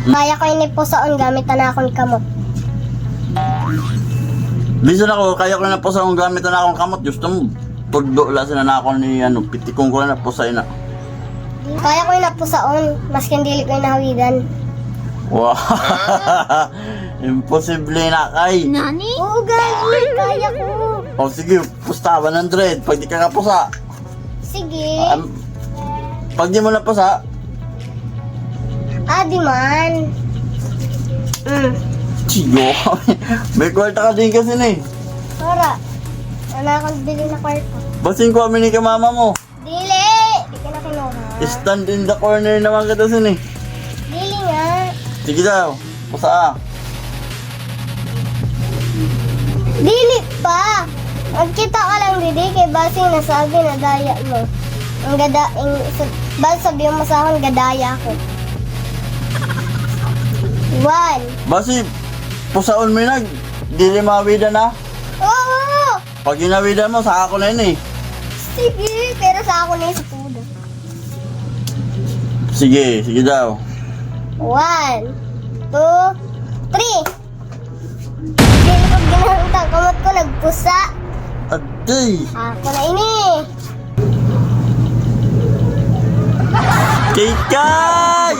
Kaya ko inipusaon gamit na akong kamot. Bisan ako, kaya ko na po sa akong gamit na akong kamot. Gusto mo, tudlo lasan na ako ni pitikong ko na po sa ina. Kaya ko inapusaon, maski hindi ko inahawidan. Wow! Imposible na kay. Nani? Oo, guys, kaya ko. O sige, pusta 100. Pag di ka kapusa. Sige. Pag di mo na pusa, Di man. chigo. May kwarta ka din kasi na eh. Para. Wala akong bili na kwarto. Basing ko kami ni ka mama mo. Dili! Di ka na kinuha. Stand in the corner naman kita sin eh. Dili nga. Sige daw, pusa. Dili pa! Magkita ka lang didi kay basing nasabi na daya mo. Ang bal sabi mo sa akin, gadaya ako. 1. Basi, pusaon mo nag, dili mawida na. Oo! Pag inawida mo, sa ako na yun eh. Sige, pero sa ako na yung sapuda. Sige, sige daw. 1, 2, 3. Dili ko ginahantang kamot ko, nagpusa. Aday! Ako na ini. Kikay!